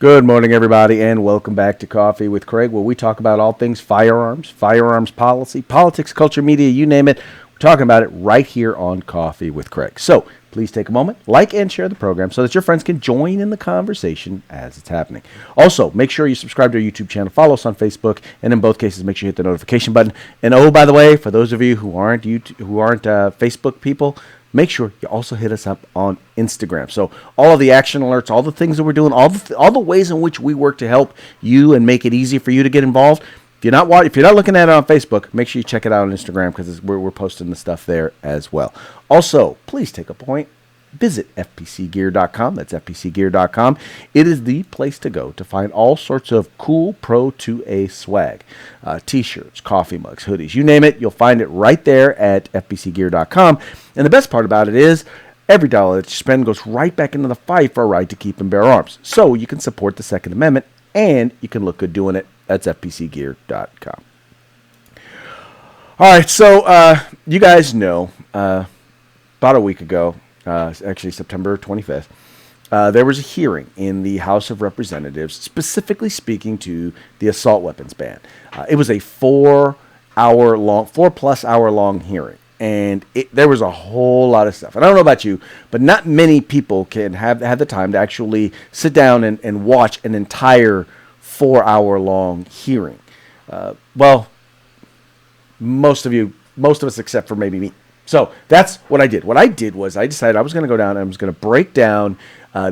Good morning, everybody, and welcome back to Coffee with Craig, where we talk about all things firearms, firearms policy, politics, culture, media, you name it. We're talking about it right here on Coffee with Craig. So please take a moment, like and share the program so that your friends can join in the conversation as it's happening. Also, make sure you subscribe to our YouTube channel, follow us on Facebook, and in both cases, make sure you hit the notification button. And oh, by the way, for those of you who aren't Facebook people, make sure you also hit us up on Instagram. So all of the action alerts, all the things that we're doing, all the ways in which we work to help you and make it easy for you to get involved. If you're not looking at it on Facebook, make sure you check it out on Instagram because we're posting the stuff there as well. Also, please take a point. Visit fpcgear.com. That's fpcgear.com. It is the place to go to find all sorts of cool Pro 2A swag. T-shirts, coffee mugs, hoodies, you name it. You'll find it right there at fpcgear.com. And the best part about it is every dollar that you spend goes right back into the fight for a right to keep and bear arms. So you can support the Second Amendment and you can look good doing it. That's fpcgear.com. All right, so you guys know about a week ago, actually September 25th, there was a hearing in the House of Representatives specifically speaking to the assault weapons ban. It was a 4+ hour long hearing, and there was a whole lot of stuff. And I don't know about you, but not many people can have the time to actually sit down and watch an entire 4-hour long hearing. Well, most of us except for maybe me. So that's what I did. What I did was I decided I was going to go down and I was going to break down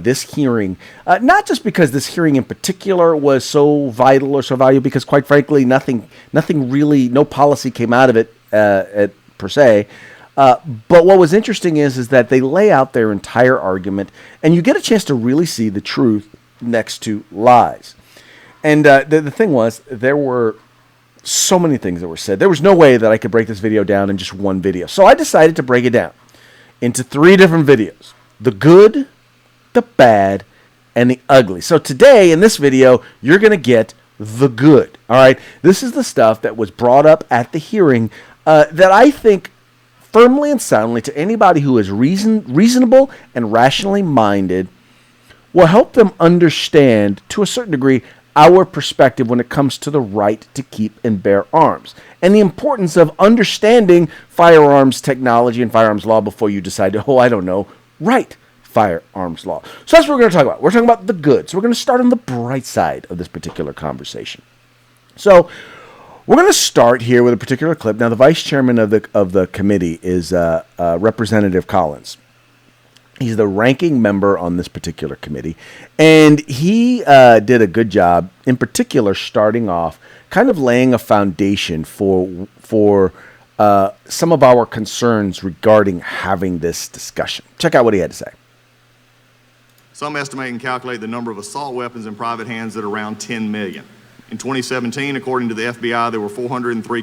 this hearing, not just because this hearing in particular was so vital or so valuable, because quite frankly, nothing really, no policy came out of it per se. But what was interesting is that they lay out their entire argument, and you get a chance to really see the truth next to lies. And the thing was, there were so many things that were said. There was no way that I could break this video down in just one video. So I decided to break it down into 3 different videos: the good, the bad, and the ugly. So today in this video, you're going to get the good. All right. This is the stuff that was brought up at the hearing that I think firmly and soundly to anybody who is reasonable and rationally minded will help them understand to a certain degree our perspective when it comes to the right to keep and bear arms, and the importance of understanding firearms technology and firearms law before you decide to, write firearms law. So that's what we're going to talk about. We're talking about the good. So we're going to start on the bright side of this particular conversation. So we're going to start here with a particular clip. Now, the vice chairman of the committee is Representative Collins. He's the ranking member on this particular committee, and he did a good job, in particular, starting off, kind of laying a foundation for some of our concerns regarding having this discussion. Check out what he had to say. Some estimate and calculate the number of assault weapons in private hands at around 10 million. In 2017, according to the FBI, there were 403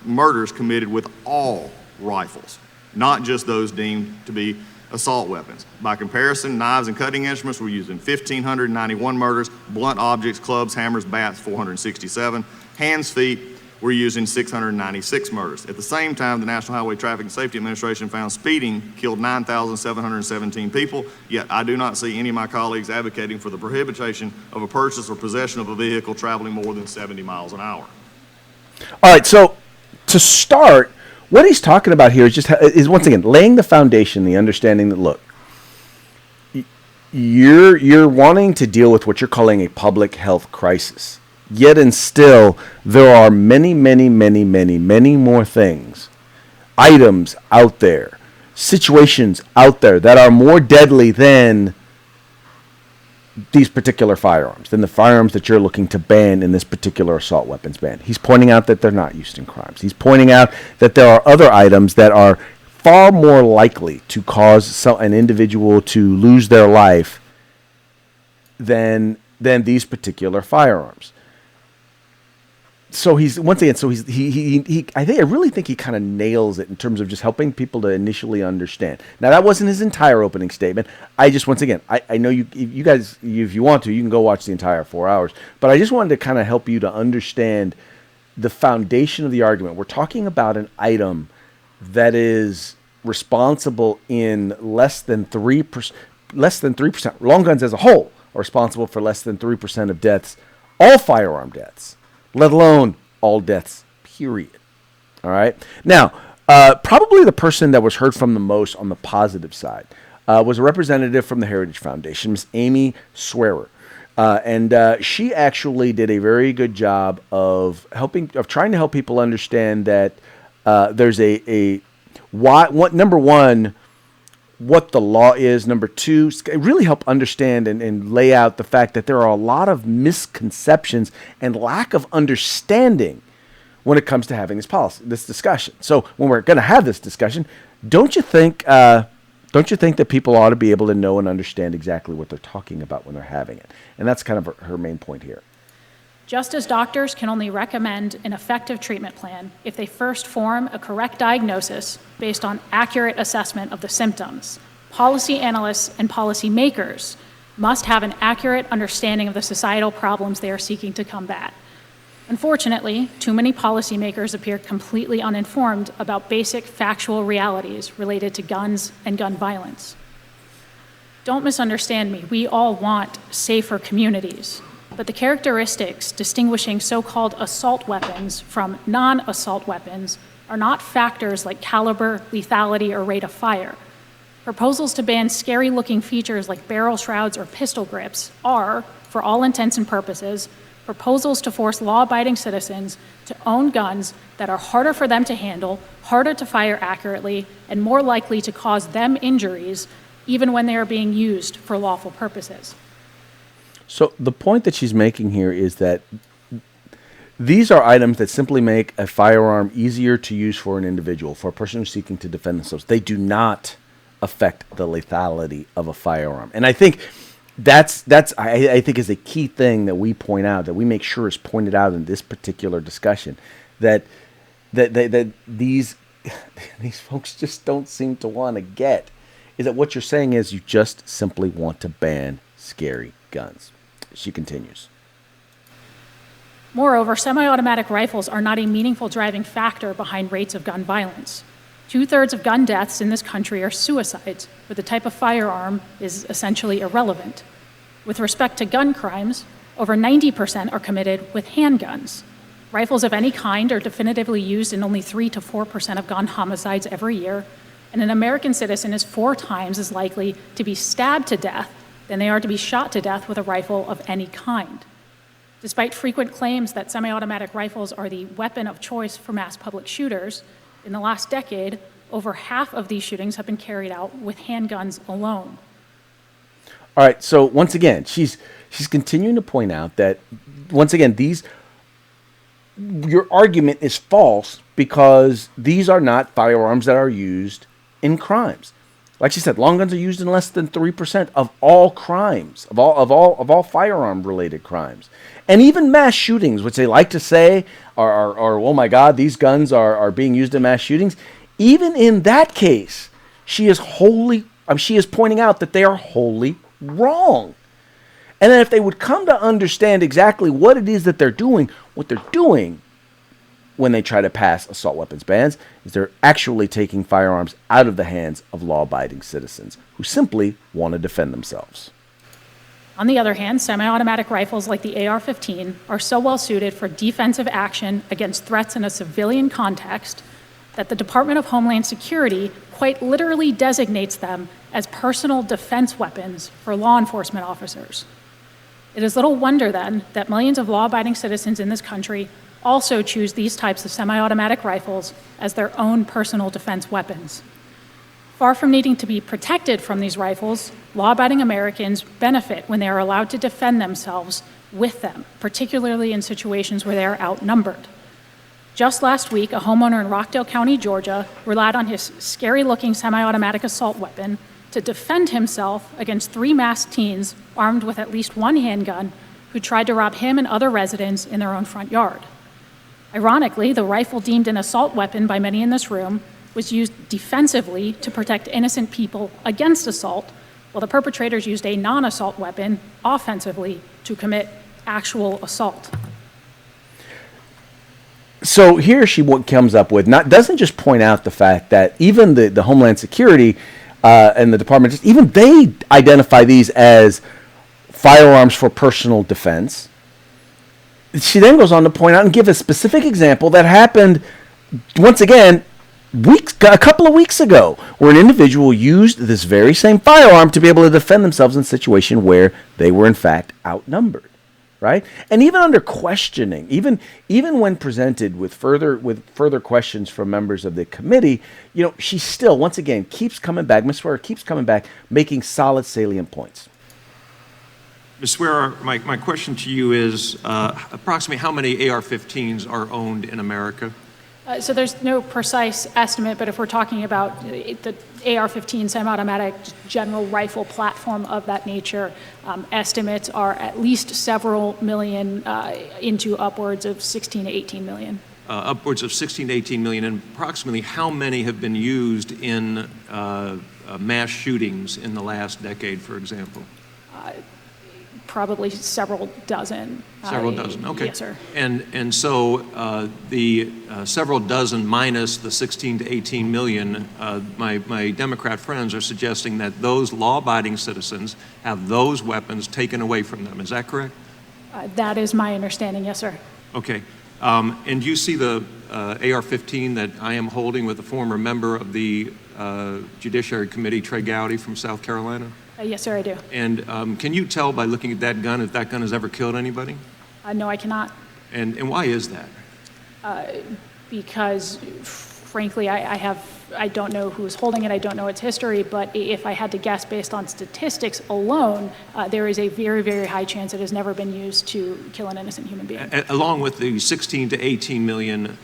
murders committed with all rifles, not just those deemed to be assault weapons. By comparison, knives and cutting instruments were used in 1,591 murders, blunt objects, clubs, hammers, bats, 467, hands, feet were used in 696 murders. At the same time, the National Highway Traffic and Safety Administration found speeding killed 9,717 people, yet I do not see any of my colleagues advocating for the prohibition of a purchase or possession of a vehicle traveling more than 70 miles an hour. All right, so to start, what he's talking about here is once again laying the foundation, the understanding that, look, you're wanting to deal with what you're calling a public health crisis. Yet and still, there are many, many, many, many, many more things, items out there, situations out there that are more deadly than these particular firearms, than the firearms that you're looking to ban in this particular assault weapons ban. He's pointing out that they're not used in crimes. He's pointing out that there are other items that are far more likely to cause an individual to lose their life than these particular firearms. So he's once again. So I really think he kind of nails it in terms of just helping people to initially understand. Now, that wasn't his entire opening statement. I just once again, I know you guys, if you want to, you can go watch the entire 4 hours. But I just wanted to kind of help you to understand the foundation of the argument. We're talking about an item that is responsible in less than 3%, less than 3%, long guns as a whole are responsible for less than 3% of deaths, all firearm deaths, let alone all deaths, period. All right. Now, probably the person that was heard from the most on the positive side was a representative from the Heritage Foundation, Miss Amy Swearer. And she actually did a very good job of trying to help people understand that there's number one, what the law is. Number two, really help understand and lay out the fact that there are a lot of misconceptions and lack of understanding when it comes to having this discussion. So when we're going to have this discussion, don't you think that people ought to be able to know and understand exactly what they're talking about when they're having it? And that's kind of her main point here. Just as doctors can only recommend an effective treatment plan if they first form a correct diagnosis based on accurate assessment of the symptoms, policy analysts and policy makers must have an accurate understanding of the societal problems they are seeking to combat. Unfortunately, too many policymakers appear completely uninformed about basic factual realities related to guns and gun violence. Don't misunderstand me. We all want safer communities, but the characteristics distinguishing so-called assault weapons from non-assault weapons are not factors like caliber, lethality, or rate of fire. Proposals to ban scary-looking features like barrel shrouds or pistol grips are, for all intents and purposes, proposals to force law-abiding citizens to own guns that are harder for them to handle, harder to fire accurately, and more likely to cause them injuries, even when they are being used for lawful purposes. So the point that she's making here is that these are items that simply make a firearm easier to use for an individual, for a person who's seeking to defend themselves. They do not affect the lethality of a firearm. And I think I think is a key thing that we point out, that we make sure is pointed out in this particular discussion, that these folks just don't seem to want to get, is that what you're saying is you just simply want to ban scary guns. She continues. Moreover, semi-automatic rifles are not a meaningful driving factor behind rates of gun violence. 2/3 of gun deaths in this country are suicides, where the type of firearm is essentially irrelevant. With respect to gun crimes, over 90% are committed with handguns. Rifles of any kind are definitively used in only 3 to 4% of gun homicides every year, and an American citizen is 4 times as likely to be stabbed to death than they are to be shot to death with a rifle of any kind. Despite frequent claims that semi-automatic rifles are the weapon of choice for mass public shooters, in the last decade, over half of these shootings have been carried out with handguns alone. All right, so once again, she's continuing to point out that, once again, your argument is false because these are not firearms that are used in crimes. Like she said, long guns are used in less than 3% of all crimes, of all firearm-related crimes. And even mass shootings, which they like to say are oh my God, these guns are being used in mass shootings. Even in that case, she is pointing out that they are wholly wrong. And then if they would come to understand exactly what it is that they're doing, what they're doing when they try to pass assault weapons bans is they're actually taking firearms out of the hands of law-abiding citizens who simply want to defend themselves. On the other hand, semi-automatic rifles like the AR-15 are so well suited for defensive action against threats in a civilian context that the Department of Homeland Security quite literally designates them as personal defense weapons for law enforcement officers. It is little wonder, then, that millions of law-abiding citizens in this country also choose these types of semi-automatic rifles as their own personal defense weapons. Far from needing to be protected from these rifles, law-abiding Americans benefit when they are allowed to defend themselves with them, particularly in situations where they are outnumbered. Just last week, a homeowner in Rockdale County, Georgia, relied on his scary-looking semi-automatic assault weapon to defend himself against 3 masked teens armed with at least 1 handgun who tried to rob him and other residents in their own front yard. Ironically, the rifle deemed an assault weapon by many in this room was used defensively to protect innocent people against assault, while the perpetrators used a non-assault weapon offensively to commit actual assault. So here she comes up with, doesn't just point out the fact that even the Homeland Security and the Department, even they identify these as firearms for personal defense. She then goes on to point out and give a specific example that happened, once again, a couple of weeks ago, where an individual used this very same firearm to be able to defend themselves in a situation where they were in fact outnumbered, right? And even under questioning, even when presented with further questions from members of the committee, she still, once again, keeps coming back. Ms. Swearer keeps coming back, making solid, salient points. Ms. Swearer, my question to you is approximately how many AR-15s are owned in America? So there's no precise estimate, but if we're talking about the AR-15 semi-automatic general rifle platform of that nature, estimates are at least several million into upwards of 16 to 18 million. Upwards of 16 to 18 million, and approximately how many have been used in mass shootings in the last decade, for example? Probably several dozen. Several dozen, okay. Yes, sir. And so the several dozen minus the 16 to 18 million, my Democrat friends are suggesting that those law-abiding citizens have those weapons taken away from them. Is that correct? That is my understanding, yes, sir. Okay. And you see the AR-15 that I am holding with a former member of the Judiciary Committee, Trey Gowdy from South Carolina? Yes, sir, I do. And can you tell by looking at that gun if that gun has ever killed anybody? No, I cannot. And why is that? Because, frankly, I don't know who's holding it. I don't know its history. But if I had to guess based on statistics alone, there is a very, very high chance it has never been used to kill an innocent human being. Along with the 16 to 18 million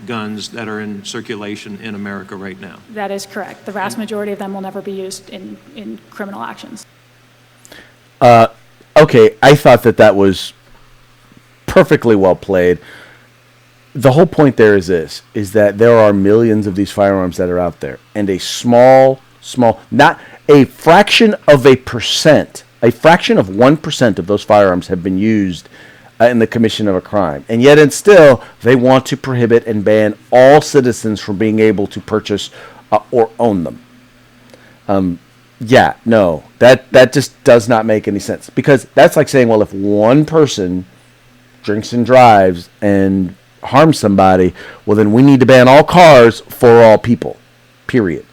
guns that are in circulation in America right now. That is correct. The vast majority of them will never be used in criminal actions. Okay, I thought that was perfectly well played. The whole point there is that there are millions of these firearms that are out there, and a small, not a fraction of 1% of those firearms have been used in the commission of a crime. And yet, still, they want to prohibit and ban all citizens from being able to purchase or own them. Yeah, no, that just does not make any sense. Because that's like saying, well, if one person drinks and drives and harm somebody, well, then we need to ban all cars for all people, period.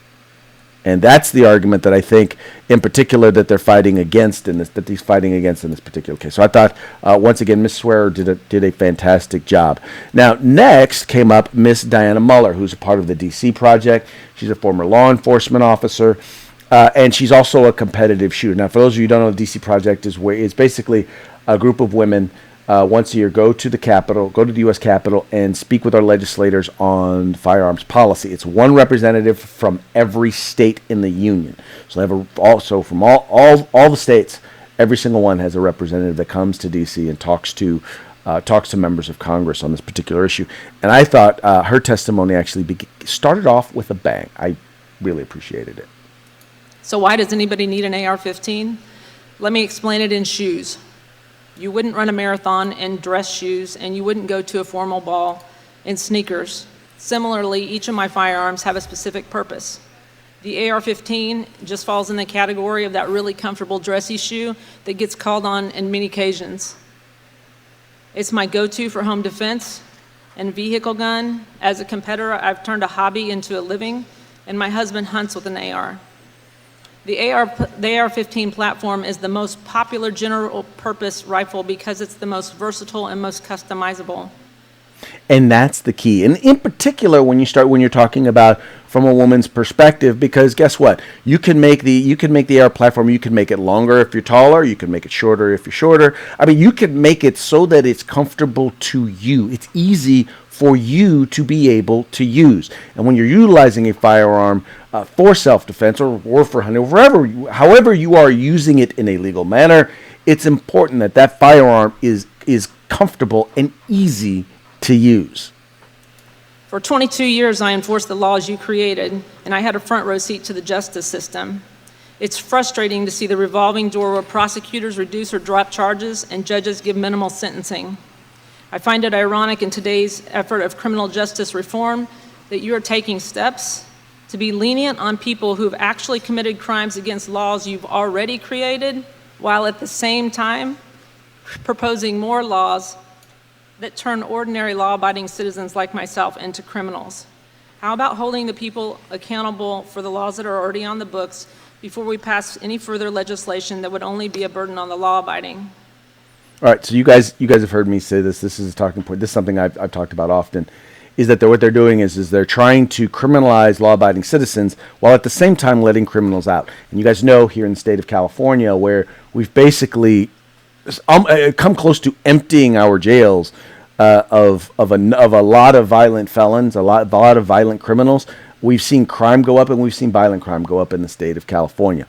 And that's the argument that I think, in particular, that they're fighting against in this particular case. So I thought, once again, Ms. Swearer did a fantastic job. Now, next came up Miss Diana Muller, who's a part of the DC Project. She's a former law enforcement officer, and she's also a competitive shooter. Now, for those of you who don't know, the DC Project is basically a group of women once a year go to the U.S. Capitol and speak with our legislators on firearms policy. It's one representative from every state in the union. So they have also from all the states, every single one has a representative that comes to D.C. and talks to members of Congress on this particular issue. And I thought her testimony actually started off with a bang. I really appreciated it. So why does anybody need an AR-15? Let me explain it in shoes. You wouldn't run a marathon in dress shoes, and you wouldn't go to a formal ball in sneakers. Similarly, each of my firearms have a specific purpose. The AR-15 just falls in the category of that really comfortable dressy shoe that gets called on in many occasions. It's my go-to for home defense and vehicle gun. As a competitor, I've turned a hobby into a living, and my husband hunts with an AR. The AR-15 platform is the most popular general-purpose rifle because it's the most versatile and most customizable. And that's the key. And in particular, when you're talking about from a woman's perspective, because guess what? You can make the AR platform. You can make it longer if you're taller. You can make it shorter if you're shorter. I mean, you can make it so that it's comfortable to you. It's easy for you to be able to use. And when you're utilizing a firearm for self-defense or for hunting, however you are using it in a legal manner, it's important that firearm is comfortable and easy to use. For 22 years, I enforced the laws you created, and I had a front row seat to the justice system. It's frustrating to see the revolving door where prosecutors reduce or drop charges and judges give minimal sentencing. I find it ironic in today's effort of criminal justice reform that you are taking steps to be lenient on people who have actually committed crimes against laws you've already created, while at the same time proposing more laws that turn ordinary law-abiding citizens like myself into criminals. How about holding the people accountable for the laws that are already on the books before we pass any further legislation that would only be a burden on the law-abiding? All right, so you guys have heard me say this. This is a talking point. This is something I've talked about often. Is that what they're doing is they're trying to criminalize law-abiding citizens while at the same time letting criminals out. And you guys know here in the state of California, where we've basically come close to emptying our jails of a lot of violent felons, a lot of violent criminals. We've seen crime go up, and we've seen violent crime go up in the state of California.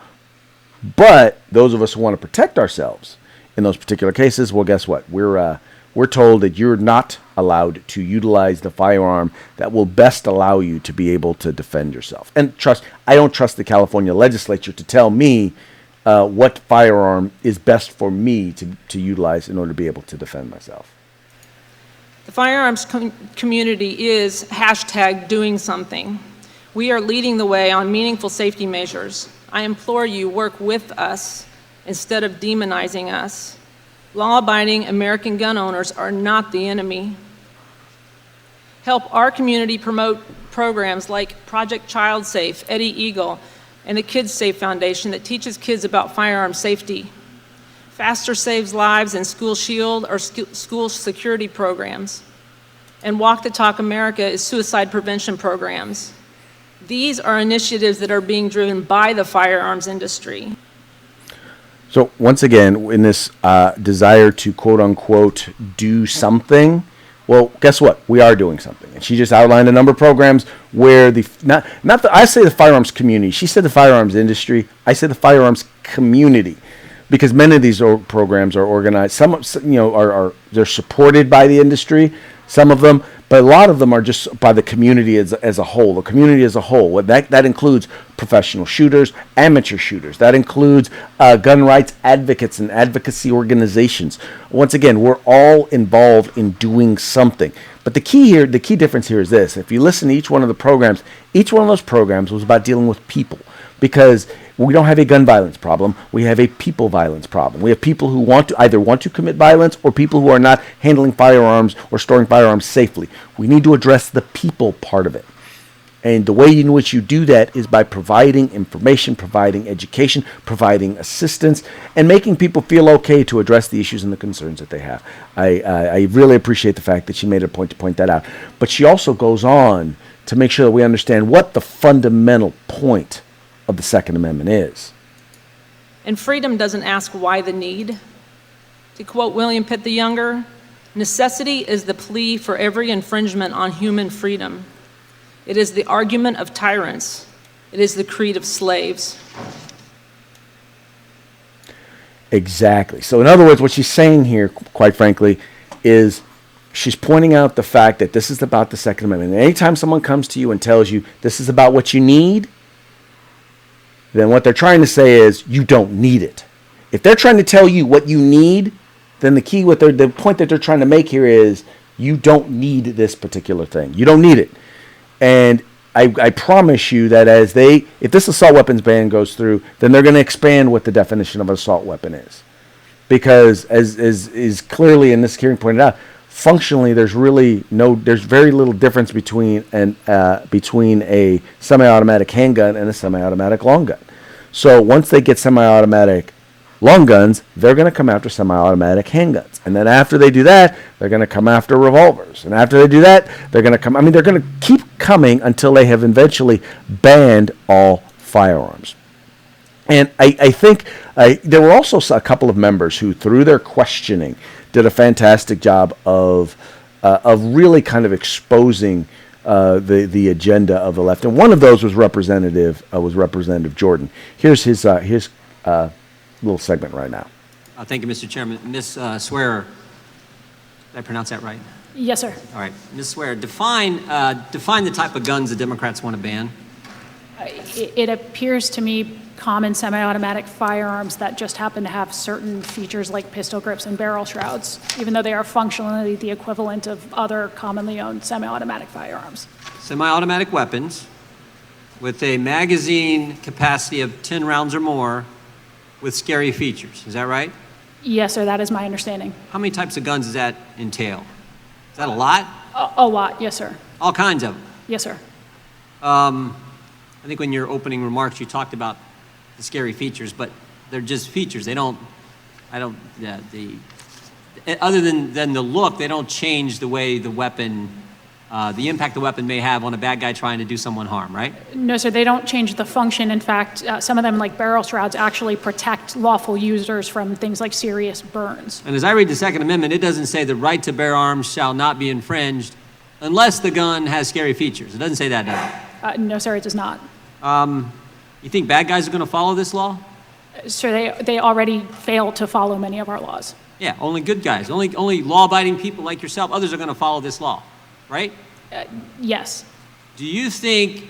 But those of us who want to protect ourselves in those particular cases, well, guess what? We're told that you're not allowed to utilize the firearm that will best allow you to be able to defend yourself. And I don't trust the California legislature to tell me what firearm is best for me to utilize in order to be able to defend myself. The firearms community is #doing something. We are leading the way on meaningful safety measures. I implore you, work with us instead of demonizing us. Law-abiding American gun owners are not the enemy. Help our community promote programs like Project Child Safe, Eddie Eagle, and the Kids Safe Foundation that teaches kids about firearm safety. Faster Saves Lives and School Shield are school security programs. And Walk the Talk America is suicide prevention programs. These are initiatives that are being driven by the firearms industry. So once again, in this desire to quote unquote do something, well, guess what? We are doing something. And she just outlined a number of programs where I say the firearms community. She said the firearms industry. I say the firearms community, because many of these programs are organized. Some they're supported by the industry. Some of them, but a lot of them are just by the community as a whole. The community as a whole. That includes professional shooters, amateur shooters. That includes gun rights advocates and advocacy organizations. Once again, we're all involved in doing something. But the key difference here is this. If you listen to each one of the programs, each one of those programs was about dealing with people. Because we don't have a gun violence problem. We have a people violence problem. We have people who either want to commit violence, or people who are not handling firearms or storing firearms safely. We need to address the people part of it. And the way in which you do that is by providing information, providing education, providing assistance, and making people feel okay to address the issues and the concerns that they have. I really appreciate the fact that she made a point to point that out. But she also goes on to make sure that we understand what the fundamental point of the Second Amendment is. And freedom doesn't ask why the need. To quote William Pitt the Younger, necessity is the plea for every infringement on human freedom. It is the argument of tyrants. It is the creed of slaves. Exactly. So in other words, what she's saying here, quite frankly, is she's pointing out the fact that this is about the Second Amendment. And anytime someone comes to you and tells you this is about what you need, then what they're trying to say is you don't need it. If they're trying to tell you what you need, then the point that they're trying to make here is you don't need this particular thing. You don't need it. And I promise you that if this assault weapons ban goes through, then they're going to expand what the definition of an assault weapon is. Because as is clearly in this hearing pointed out, functionally there's very little difference between a semi-automatic handgun and a semi-automatic long gun. So once they get semi-automatic long guns, they're going to come after semi-automatic handguns. And then after they do that, they're going to come after revolvers. And after they do that, they're going to keep coming until they have eventually banned all firearms. And I think there were also a couple of members who, through their questioning, did a fantastic job of really kind of exposing the agenda of the left. And one of those was Representative Jordan. Here's his little segment right now. Thank you, Mr. Chairman. Ms. Swearer, did I pronounce that right? Yes, sir. All right. Ms. Swearer, define the type of guns the Democrats want to ban. It appears to me common semi-automatic firearms that just happen to have certain features like pistol grips and barrel shrouds, even though they are functionally the equivalent of other commonly owned semi-automatic firearms. Semi-automatic weapons with a magazine capacity of 10 rounds or more with scary features. Is that right? Yes, sir, that is my understanding. How many types of guns does that entail? Is that a lot? A lot, yes, sir. All kinds of them. Yes, sir. I think when your opening remarks, you talked about the scary features, but they're just features. Other than the look, they don't change the way the weapon, the impact the weapon may have on a bad guy trying to do someone harm, right? No, sir, they don't change the function. In fact, some of them, like barrel shrouds, actually protect lawful users from things like serious burns. And as I read the Second Amendment, it doesn't say the right to bear arms shall not be infringed unless the gun has scary features. It doesn't say that, does it? No, sir, it does not. You think bad guys are going to follow this law? Sir, they already fail to follow many of our laws. Yeah, only good guys, only law-abiding people like yourself, others are going to follow this law, right? Yes. Do you think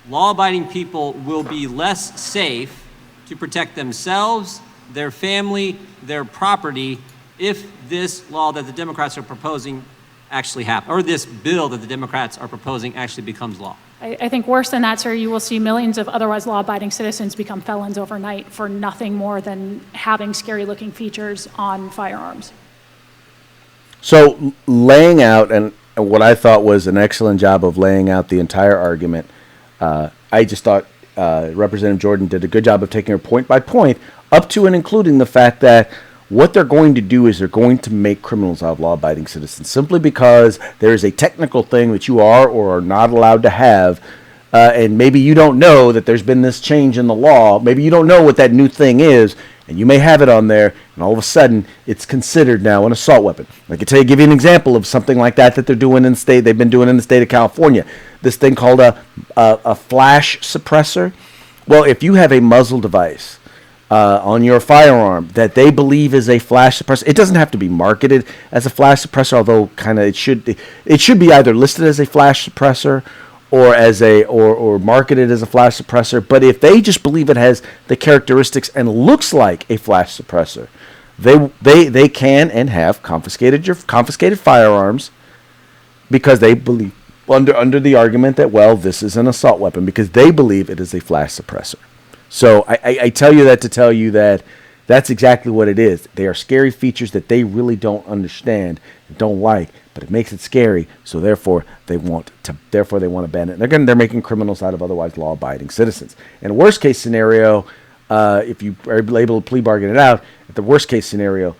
law-abiding people will be less safe to protect themselves, their family, their property, if this law that the Democrats are proposing actually happens, or this bill that the Democrats are proposing actually becomes law? I think worse than that, sir, you will see millions of otherwise law-abiding citizens become felons overnight for nothing more than having scary-looking features on firearms. So laying out, and what I thought was an excellent job of laying out the entire argument, I just thought Representative Jordan did a good job of taking her point by point, up to and including the fact that what they're going to do is they're going to make criminals out of law-abiding citizens simply because there is a technical thing that you are or are not allowed to have, and maybe you don't know that there's been this change in the law. Maybe you don't know what that new thing is, and you may have it on there, and all of a sudden it's considered now an assault weapon. I can give you an example of something like that they're doing in the state. They've been doing in the state of California. This thing called a flash suppressor. Well, if you have a muzzle device on your firearm that they believe is a flash suppressor, it doesn't have to be marketed as a flash suppressor, although kind of it should be either listed as a flash suppressor or or marketed as a flash suppressor. But if they just believe it has the characteristics and looks like a flash suppressor, they can and have confiscated firearms because they believe under the argument that, well, this is an assault weapon because they believe it is a flash suppressor. So I tell you that to tell you that that's exactly what it is. They are scary features that they really don't understand, don't like, but it makes it scary. So therefore they want to ban it. They're making criminals out of otherwise law-abiding citizens. In a worst-case scenario, if you are able to plea bargain it out, at the worst-case scenario,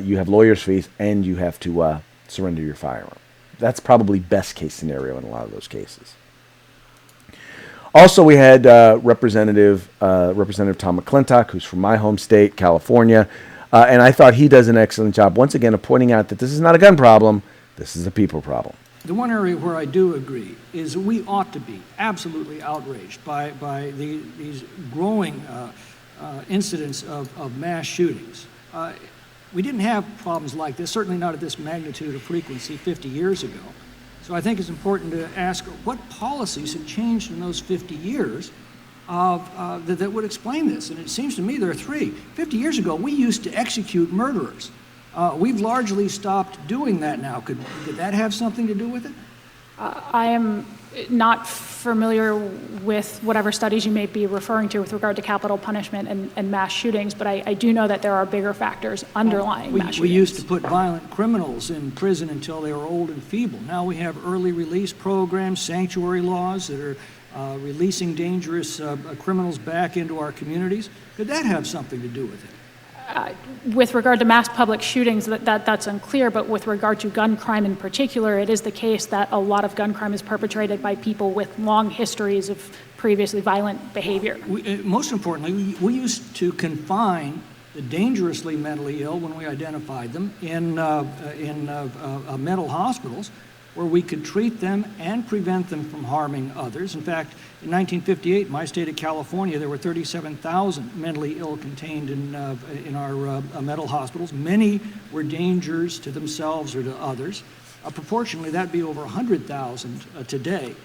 you have lawyers' fees and you have to surrender your firearm. That's probably best-case scenario in a lot of those cases. Also, we had Representative Tom McClintock, who's from my home state, California, and I thought he does an excellent job, once again, of pointing out that this is not a gun problem, this is a people problem. The one area where I do agree is we ought to be absolutely outraged by these growing incidents of mass shootings. We didn't have problems like this, certainly not at this magnitude of frequency 50 years ago. So I think it's important to ask what policies have changed in those 50 years that would explain this. And it seems to me there are three. 50 years ago, we used to execute murderers. We've largely stopped doing that now. Could that have something to do with it? I am not familiar with whatever studies you may be referring to with regard to capital punishment and mass shootings, but I do know that there are bigger factors underlying mass shootings. We used to put violent criminals in prison until they were old and feeble. Now we have early release programs, sanctuary laws that are releasing dangerous criminals back into our communities. Could that have something to do with it? With regard to mass public shootings, that's unclear, but with regard to gun crime in particular, it is the case that a lot of gun crime is perpetrated by people with long histories of previously violent behavior. Most importantly, we used to confine the dangerously mentally ill, when we identified them, in mental hospitals, where we could treat them and prevent them from harming others. In fact, in 1958, in my state of California, there were 37,000 mentally ill contained in our mental hospitals. Many were dangers to themselves or to others. Proportionally, that'd be over 100,000 today.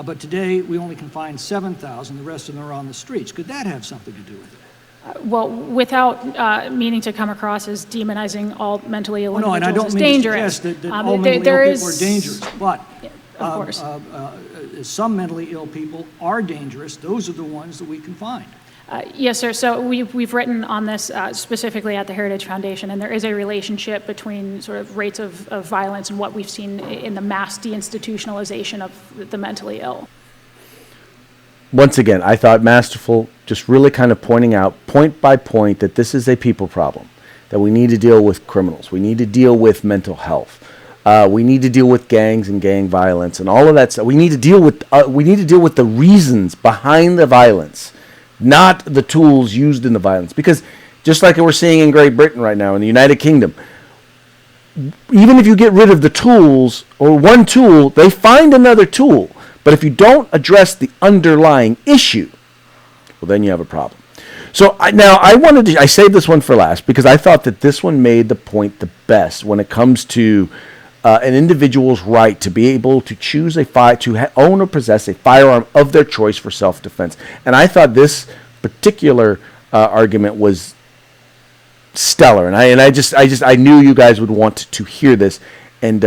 But today, we only confine 7,000. The rest of them are on the streets. Could that have something to do with it? Well, without meaning to come across as demonizing all mentally ill No, and I individuals don't as mean to dangerous. suggest that all mentally there ill is- people are dangerous, but of course. some mentally ill people are dangerous. Those are the ones that we confine. Yes, sir. So we've written on this specifically at the Heritage Foundation, and there is a relationship between sort of rates of violence and what we've seen in the mass deinstitutionalization of the mentally ill. Once again, I thought masterful, just really kind of pointing out point by point that this is a people problem, that we need to deal with criminals, we need to deal with mental health, we need to deal with gangs and gang violence and all of that stuff. We need to deal with the reasons behind the violence, not the tools used in the violence. Because just like we're seeing in Great Britain right now, in the United Kingdom, even if you get rid of the tools or one tool, they find another tool. But if you don't address the underlying issue, well, then you have a problem. So I saved this one for last because I thought that this one made the point the best when it comes to an individual's right to be able to choose own or possess a firearm of their choice for self-defense. And I thought this particular argument was stellar, and I knew you guys would want to hear this, and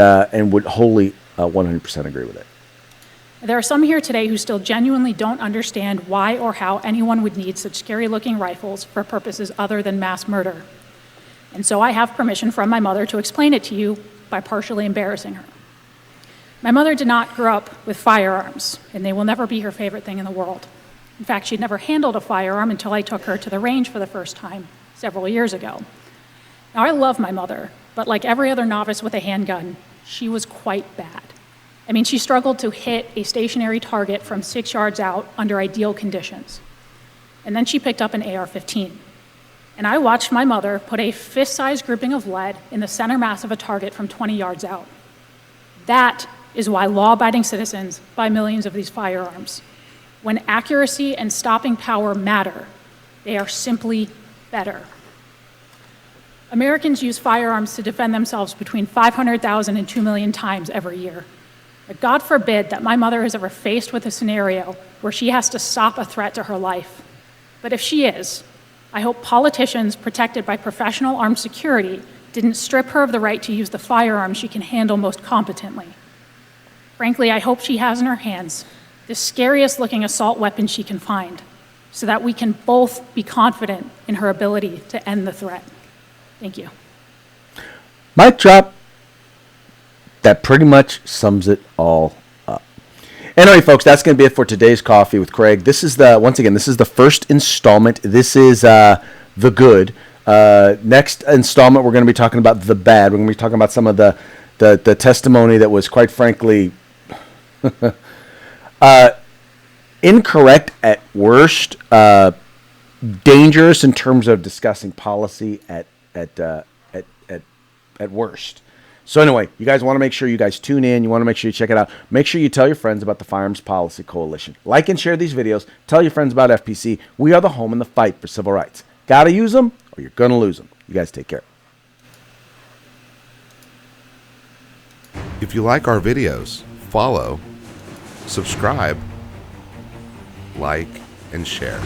would wholly 100% agree with it. There are some here today who still genuinely don't understand why or how anyone would need such scary-looking rifles for purposes other than mass murder. And so I have permission from my mother to explain it to you by partially embarrassing her. My mother did not grow up with firearms, and they will never be her favorite thing in the world. In fact, she'd never handled a firearm until I took her to the range for the first time several years ago. Now, I love my mother, but like every other novice with a handgun, she was quite bad. I mean, she struggled to hit a stationary target from 6 yards out under ideal conditions. And then she picked up an AR-15. And I watched my mother put a fist-sized grouping of lead in the center mass of a target from 20 yards out. That is why law-abiding citizens buy millions of these firearms. When accuracy and stopping power matter, they are simply better. Americans use firearms to defend themselves between 500,000 and 2 million times every year. But God forbid that my mother is ever faced with a scenario where she has to stop a threat to her life. But if she is, I hope politicians protected by professional armed security didn't strip her of the right to use the firearm she can handle most competently. Frankly, I hope she has in her hands the scariest looking assault weapon she can find, so that we can both be confident in her ability to end the threat. Thank you. Mic drop. That pretty much sums it all up. Anyway, folks, that's going to be it for today's Coffee with Craig. This is the first installment. This is the good. Next installment, we're going to be talking about the bad. We're going to be talking about some of the testimony that was, quite frankly, incorrect at worst, dangerous in terms of discussing policy at worst. So anyway, you guys want to make sure you guys tune in. You want to make sure you check it out. Make sure you tell your friends about the Firearms Policy Coalition. Like and share these videos. Tell your friends about FPC. We are the home in the fight for civil rights. Got to use them or you're going to lose them. You guys take care. If you like our videos, follow, subscribe, like, and share.